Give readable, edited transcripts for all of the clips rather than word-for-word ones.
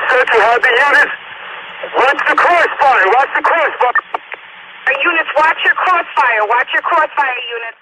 set to have the units. Watch the crossfire. Watch the crossfire. Units, watch your crossfire. Watch your crossfire, units.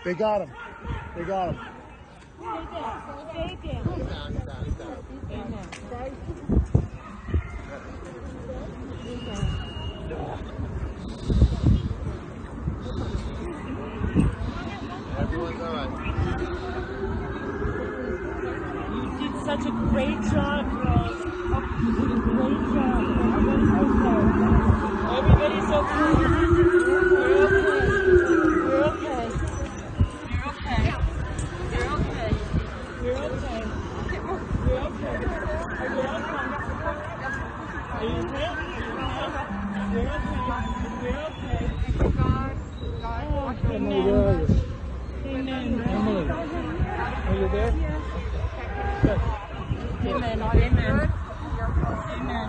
They got him. They got him. Stay down. Everyone's all right. You did such a great job, girls. Great job. Everybody's okay. You're okay. You're okay. You're okay. You're okay. You're okay. Are you okay? You're okay. You're okay. Emily, where are you? Amen. Emily, are you there? Good. Amen. Amen. Amen. Amen.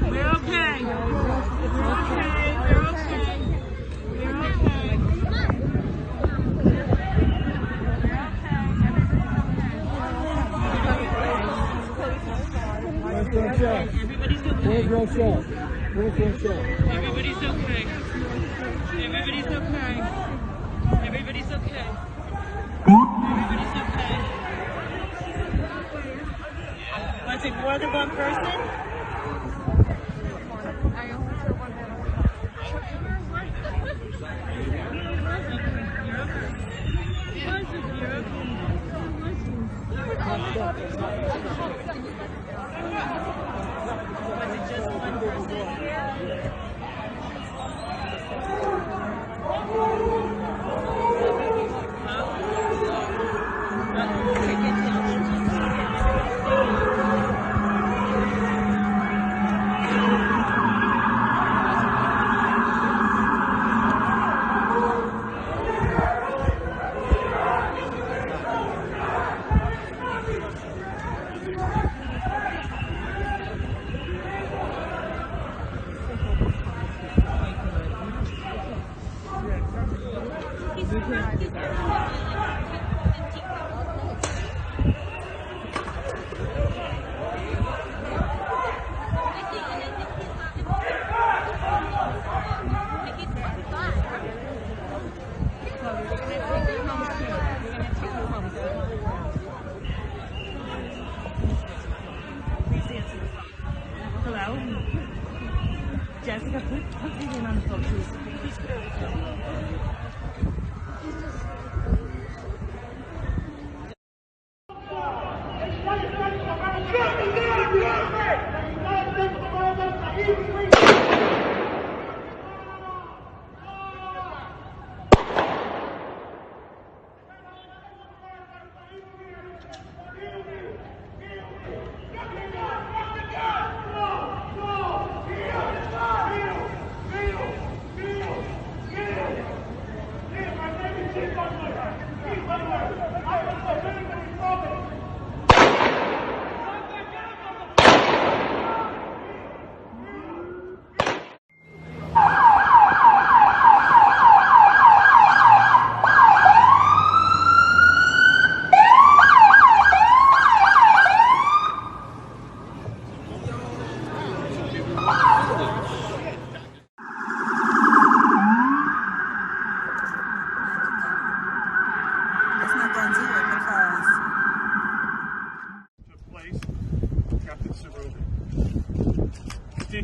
We're okay. We're okay. We're okay. We're okay. Everybody's okay. Where's Rochelle? Where's Rochelle? Everybody's okay. Everybody's okay. Everybody's okay. Everybody's okay. Was it more than one person? Hello? Jessica, put me in on the phone, please.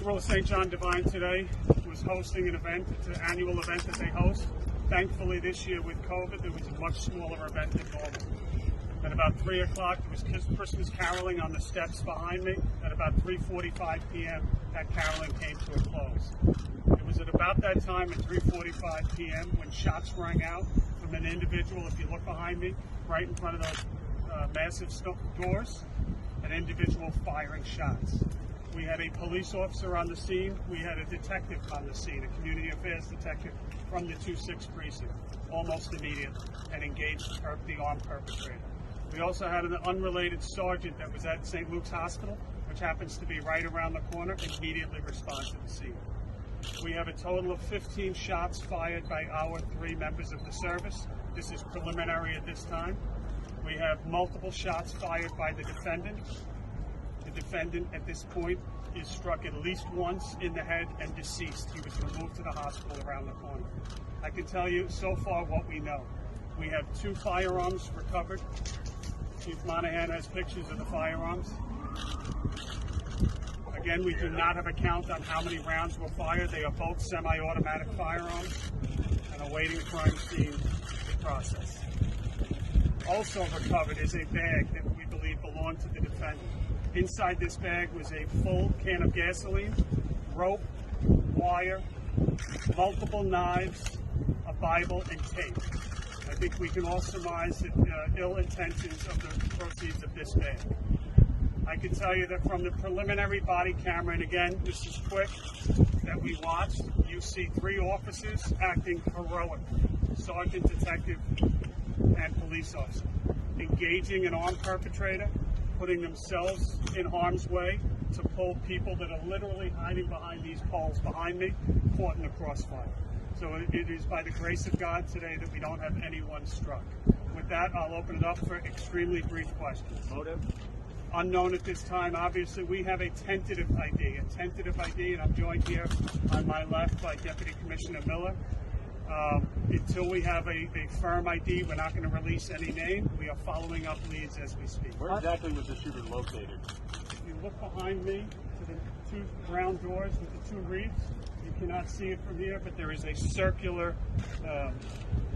Cathedral of St. John Divine today was hosting an event. It's an annual event that they host. Thankfully, this year with COVID, there was a much smaller event than normal. At about 3 o'clock, there was Christmas caroling on the steps behind me. At about 3:45 p.m., that caroling came to a close. It was at about that time, at 3:45 p.m., when shots rang out from an individual, if you look behind me, right in front of those massive doors, an individual firing shots. We had a police officer on the scene. We had a detective on the scene, a community affairs detective from the 2-6 precinct, almost immediately, and engaged the armed perpetrator. We also had an unrelated sergeant that was at St. Luke's Hospital, which happens to be right around the corner, immediately respond to the scene. We have a total of 15 shots fired by our 3 members of the service. This is preliminary at this time. We have multiple shots fired by the defendant. The defendant at this point is struck at least once in the head and deceased. He was removed to the hospital around the corner. I can tell you so far what we know. We have 2 firearms recovered. Chief Monahan has pictures of the firearms. Again, we do not have a count on how many rounds were fired. They are both semi-automatic firearms and awaiting crime scene process. Also recovered is a bag that we believe belonged to the defendant. Inside this bag was a full can of gasoline, rope, wire, multiple knives, a Bible, and tape. I think we can all surmise the ill intentions of the proceeds of this bag. I can tell you that from the preliminary body camera, and again, this is quick, that we watched, you see 3 officers acting heroic, sergeant, detective, and police officer, engaging an armed perpetrator, putting themselves in harm's way to pull people that are literally hiding behind these poles behind me, caught in the crossfire. So it is by the grace of God today that we don't have anyone struck. With that, I'll open it up for extremely brief questions. Motive? Unknown at this time. Obviously, we have a tentative ID, and I'm joined here on my left by Deputy Commissioner Miller. Until we have a firm ID, we're not going to release any name. We are following up leads as we speak. Where exactly was the shooter located? If you look behind me to the 2 round doors with the 2 reefs, you cannot see it from here, but there is a circular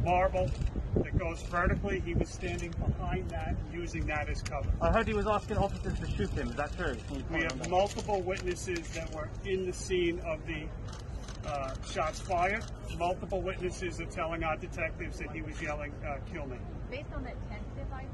marble that goes vertically. He was standing behind that, using that as cover. I heard he was asking officers to shoot him. Is that true? We have multiple witnesses that were in the scene of the shots fired. Multiple witnesses are telling our detectives that he was yelling, "Kill me." Based on that tentative ID,